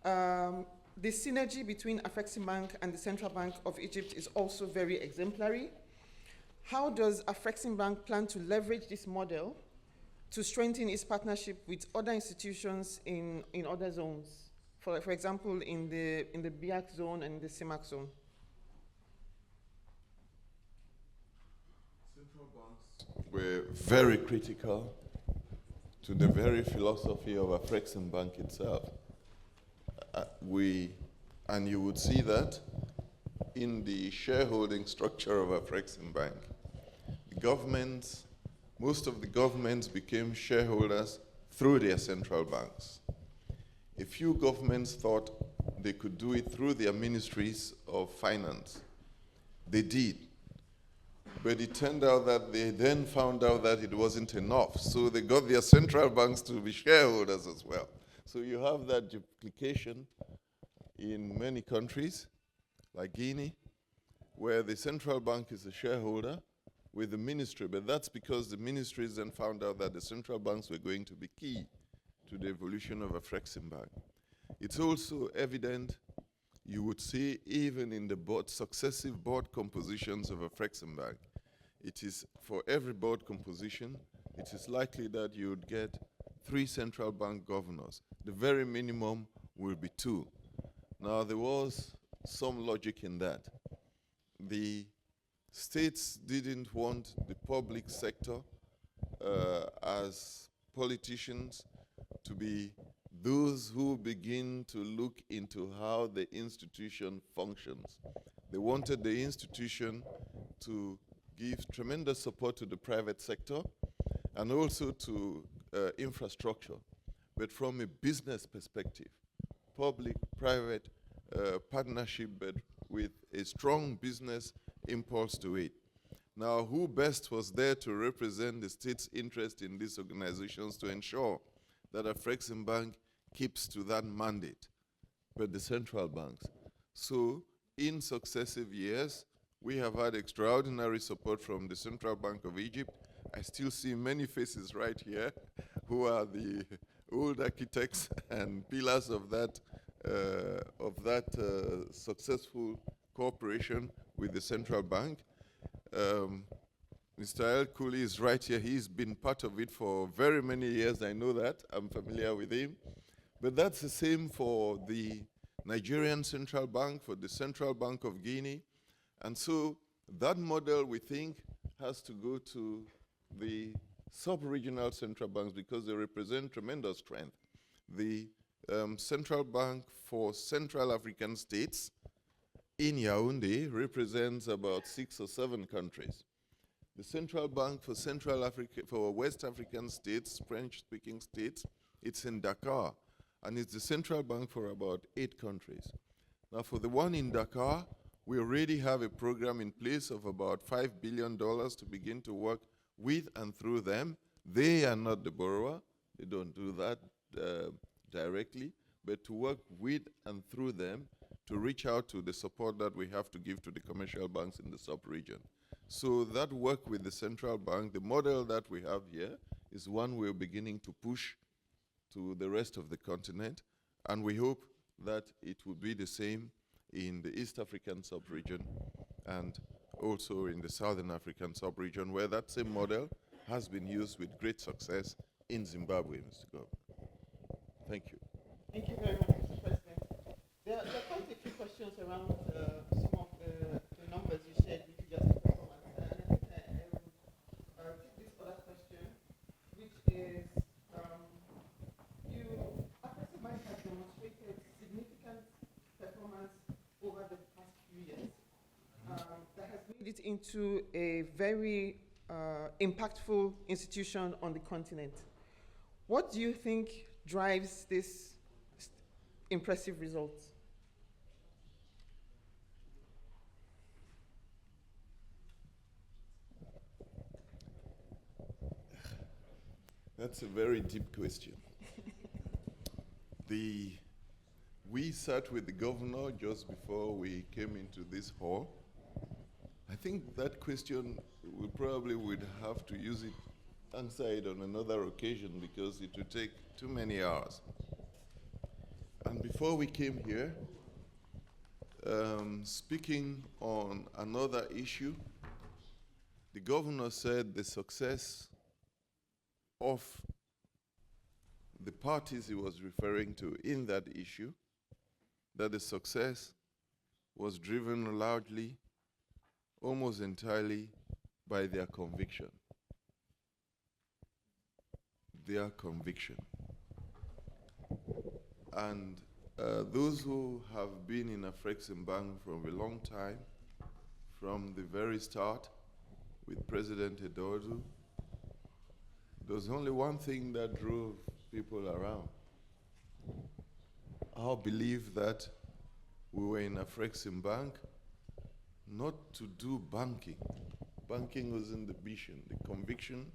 The synergy between Afreximbank and the Central Bank of Egypt is also very exemplary. How does Afreximbank plan to leverage this model to strengthen its partnership with other institutions in other zones? For example, in the BIAC zone and the CIMAC zone. Central banks were very critical to the very philosophy of Afreximbank itself. And you would see that in the shareholding structure of Afreximbank. The governments, most of the governments became shareholders through their central banks. A few governments thought they could do it through their ministries of finance. They did. But it turned out that they then found out that it wasn't enough. So they got their central banks to be shareholders as well. So you have that duplication in many countries, like Guinea, where the central bank is a shareholder with the ministry. But that's because the ministries then found out that the central banks were going to be key to the evolution of Afreximbank. It's also evident, you would see, even in the successive board compositions of Afreximbank. It is, for every board composition, it is likely that you would get 3 central bank governors. The very minimum will be 2. Now, there was some logic in that. The states didn't want the public sector as politicians to be those who begin to look into how the institution functions. They wanted the institution to give tremendous support to the private sector and also to infrastructure, but from a business perspective, public-private partnership, but with a strong business impulse to it. Now, who best was there to represent the state's interest in these organizations to ensure that Afreximbank keeps to that mandate? But the central banks. So, in successive years, we have had extraordinary support from the Central Bank of Egypt. I still see many faces right here who are the old architects and pillars of that successful cooperation with the central bank. Mr. El Kuli is right here. He's been part of it for very many years. I know that. I'm familiar with him. But that's the same for the Nigerian Central Bank, for the Central Bank of Guinea. And so that model, we think, has to go to the sub-regional central banks because they represent tremendous strength. The Central Bank for Central African States in Yaoundé represents about 6 or 7 countries. The Central Bank for Central Africa, for West African states, French-speaking states, it's in Dakar, and it's the central bank for about 8 countries. Now, for the one in Dakar, we already have a program in place of about $5 billion to begin to work with and through them. They are not the borrower. They don't do that directly, but to work with and through them to reach out to the support that we have to give to the commercial banks in the sub-region. So that work with the central bank, the model that we have here, is one we're beginning to push to the rest of the continent, and we hope that it will be the same in the East African sub-region and also in the Southern African sub-region, where that same model has been used with great success in Zimbabwe, Mr. Governor. Thank you. Thank you very much, Mr. President. There are quite a few questions around some of the numbers you shared with regards to performance. And I think I will take this other question, which is, Afreximbank has demonstrated significant performance over the past few years that has made it into a very impactful institution on the continent. What do you think drives this impressive results? That's a very deep question. We sat with the governor just before we came into this hall. I think that question, we probably would have to answer it on another occasion because it would take too many hours. And before we came here, speaking on another issue, the governor said the success of the parties he was referring to in that issue, that the success was driven largely, almost entirely, by their conviction. Their conviction. And those who have been in Afreximbank for a long time, from the very start with President Eduardo, there was only one thing that drove people around. Our belief that we were in Afreximbank not to do banking, Banking wasn't the vision. The conviction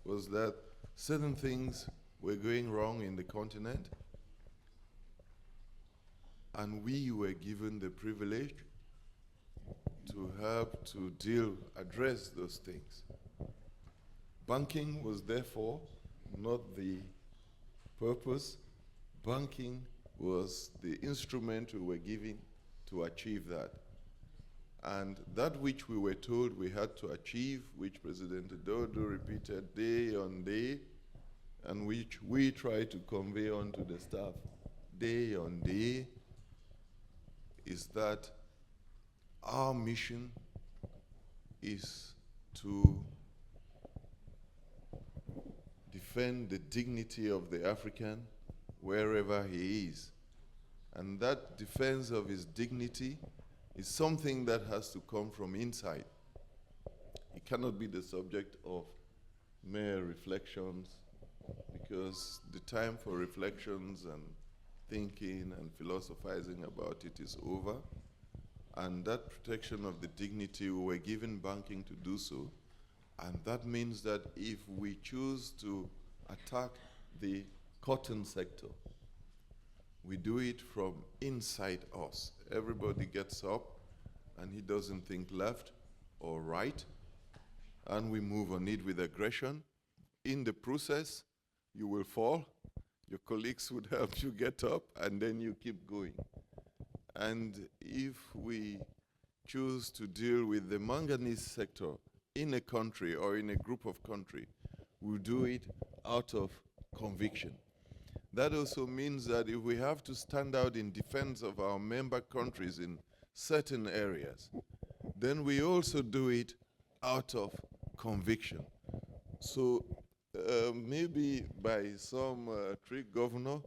was that certain things were going wrong in the continent, and we were given the privilege to help to address those things. Banking was therefore not the purpose. Banking was the instrument we were given to achieve that. And that which we were told we had to achieve, which President Dodo repeated day on day, and which we try to convey on to the staff day on day, is that our mission is to defend the dignity of the African wherever he is. And that defense of his dignity is something that has to come from inside. It cannot be the subject of mere reflections, because the time for reflections and thinking and philosophizing about it is over. And that protection of the dignity, we were given banking to do so. And that means that if we choose to attack the cotton sector, we do it from inside us. Everybody gets up and he doesn't think left or right, and we move on it with aggression. In the process, you will fall, your colleagues would help you get up, and then you keep going. And if we choose to deal with the manganese sector in a country or in a group of countries, we'll do it out of conviction. That also means that if we have to stand out in defense of our member countries in certain areas, then we also do it out of conviction. So maybe by some trick, Governor,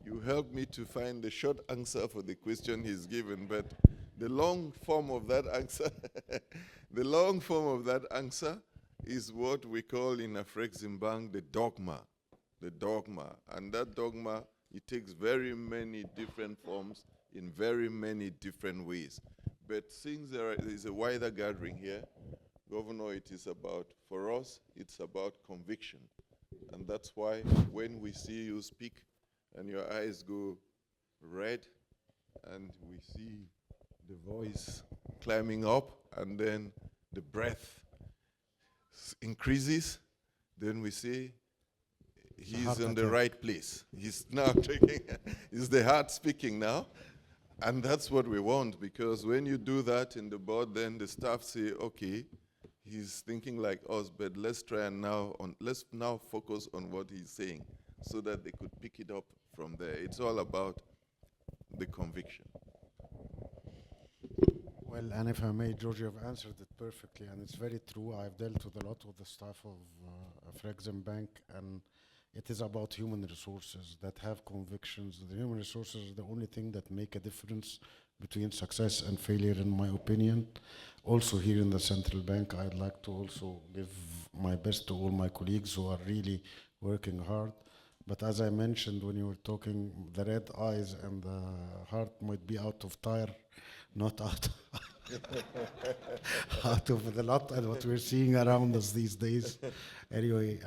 you help me to find the short answer for the question he's given, but the long form of that answer, the long form of that answer is what we call in Afreximbank the dogma. The dogma. And that dogma, it takes very many different forms in very many different ways. But since there is a wider gathering here, Governor, it is about, for us, it's about conviction. And that's why when we see you speak and your eyes go red and we see the voice climbing up and then the breath increases, then we say, he's in the right place. He's now taking, it's the heart speaking now. And that's what we want, because when you do that in the board, then the staff say, okay, he's thinking like us, but let's try and let's now focus on what he's saying so that they could pick it up from there. It's all about the conviction. Well, and if I may, George, you have answered it perfectly, and it's very true. I've dealt with a lot with the staff of Afreximbank, and it is about human resources that have convictions. The human resources are the only thing that make a difference between success and failure, in my opinion. Also here in the central bank, I'd like to also give my best to all my colleagues who are really working hard. But as I mentioned when you were talking, the red eyes and the heart might be out of tire, not out out of the lot and what we're seeing around us these days. Anyway,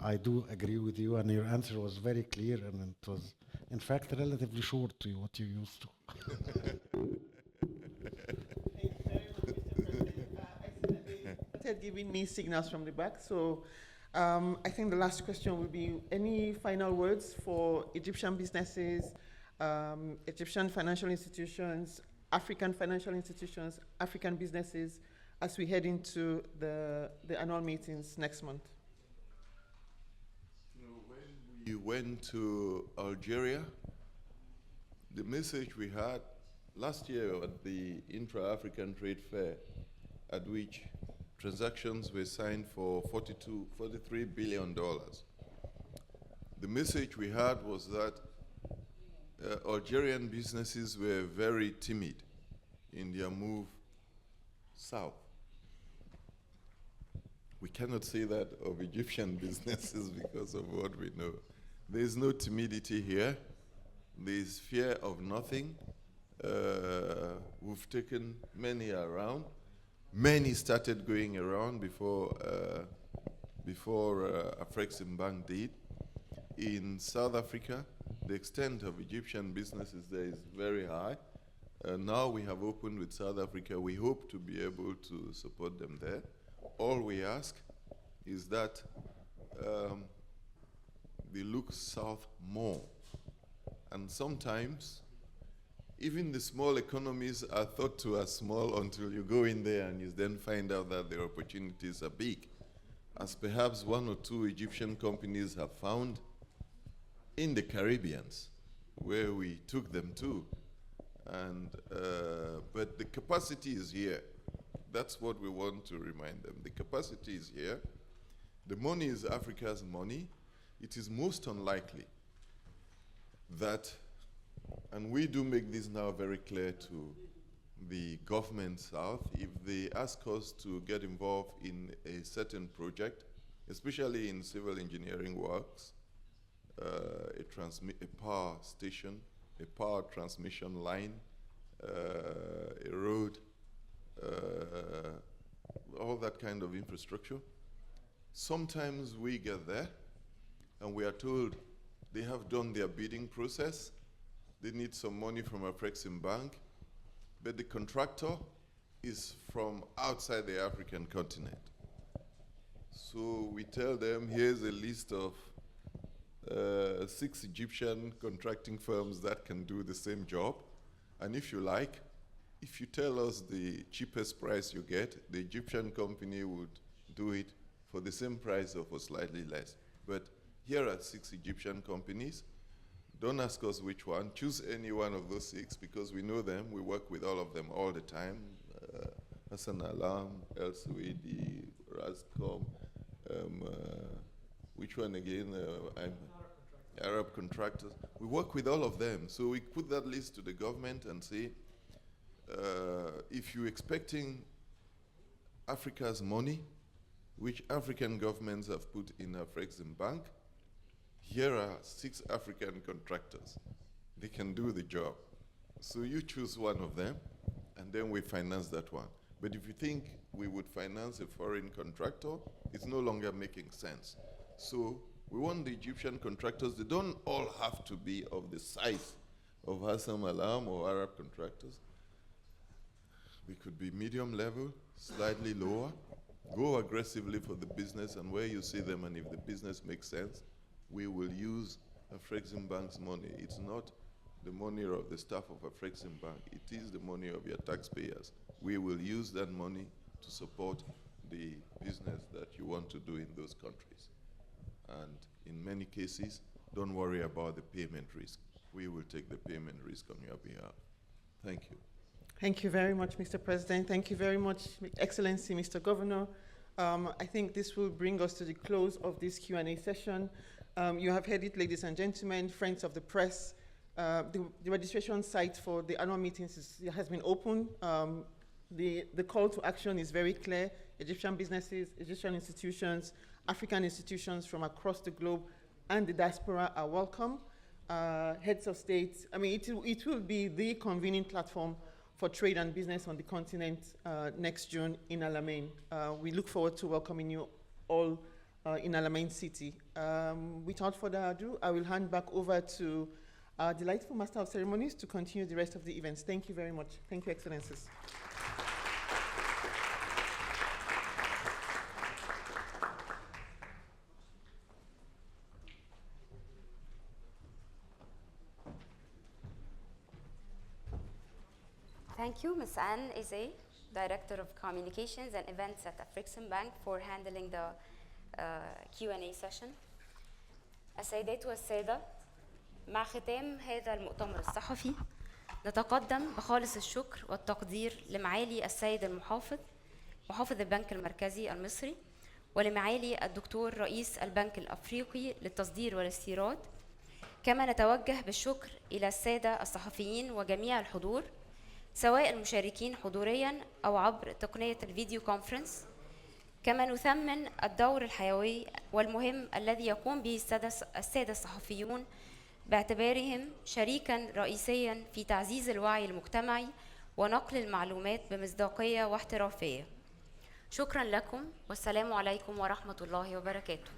I do agree with you, and your answer was very clear, and it was, in fact, relatively short to what you used to. Started giving me signals from the back, so I think the last question will be, any final words for Egyptian businesses, Egyptian financial institutions, African financial institutions, African businesses, as we head into the annual meetings next month? When we went to Algeria, the message we had last year at the Intra-African Trade Fair, at which transactions were signed for $43 billion. The message we had was that Algerian businesses were very timid in their move south. We cannot say that of Egyptian businesses because of what we know. There is no timidity here. There is fear of nothing. We've taken many around. Many started going around before Afreximbank did. In South Africa, the extent of Egyptian businesses there is very high. Now we have opened with South Africa. We hope to be able to support them there. All we ask is that they look south more. And sometimes, even the small economies are thought to as small until you go in there and you then find out that the opportunities are big, as perhaps one or two Egyptian companies have found in the Caribbean, where we took them to. And, but the capacity is here. That's what we want to remind them. The capacity is here. The money is Africa's money. It is most unlikely that, and we do make this now very clear to the government south, if they ask us to get involved in a certain project, especially in civil engineering works, a power station, a power transmission line, a road, all that kind of infrastructure. Sometimes we get there and we are told they have done their bidding process, they need some money from Afreximbank, but the contractor is from outside the African continent. So we tell them, here's a list of 6 Egyptian contracting firms that can do the same job. And if you like, if you tell us the cheapest price you get, the Egyptian company would do it for the same price or for slightly less. But here are 6 Egyptian companies. Don't ask us which one. Choose any one of those 6 because we know them. We work with all of them all the time. Hassan Alam, El Suwaidi, Rascom, which one again? Arab contractors. We work with all of them. So we put that list to the government and say, if you're expecting Africa's money, which African governments have put in Afreximbank, here are 6 African contractors. They can do the job. So you choose one of them, and then we finance that one. But if you think we would finance a foreign contractor, it's no longer making sense. So we want the Egyptian contractors, they don't all have to be of the size of Hassan Alam or Arab contractors. We could be medium level, slightly lower, go aggressively for the business, and where you see them and if the business makes sense, we will use Afreximbank's money. It's not the money of the staff of Afreximbank, it is the money of your taxpayers. We will use that money to support the business that you want to do in those countries. And in many cases, don't worry about the payment risk. We will take the payment risk on your behalf. Thank you. Thank you very much, Mr. President. Thank you very much, Excellency, Mr. Governor. I think this will bring us to the close of this Q&A session. You have heard it, ladies and gentlemen, friends of the press. The registration site for the annual meetings has been open. The call to action is very clear. Egyptian businesses, Egyptian institutions, African institutions from across the globe and the diaspora are welcome. Heads of state, I mean, it will be the convening platform for trade and business on the continent next June in Alamein. We look forward to welcoming you all in Alamein City. Without further ado, I will hand back over to our delightful Master of Ceremonies to continue the rest of the events. Thank you very much. Thank you, Excellencies. Thank you, Ms. Anne Eze, Director of Communications and Events at Afreximbank, for handling the Q&A session. السيدات والسادة، مع ختام هذا المؤتمر الصحفي نتقدم بخالص الشكر والتقدير لمعالي السيد المحافظ محافظ البنك المركزي المصري، ولمعالي الدكتور رئيس البنك الأفريقي للتصدير والاستيراد. كما نتوجه بالشكر إلى السادة الصحفيين وجميع الحضور، سواء المشاركين حضورياً أو عبر تقنية الفيديو كونفرنس. كما نثمن الدور الحيوي والمهم الذي يقوم به السادة الصحفيون باعتبارهم شريكاً رئيسياً في تعزيز الوعي المجتمعي ونقل المعلومات بمصداقية واحترافية. شكرا لكم والسلام عليكم ورحمة الله وبركاته.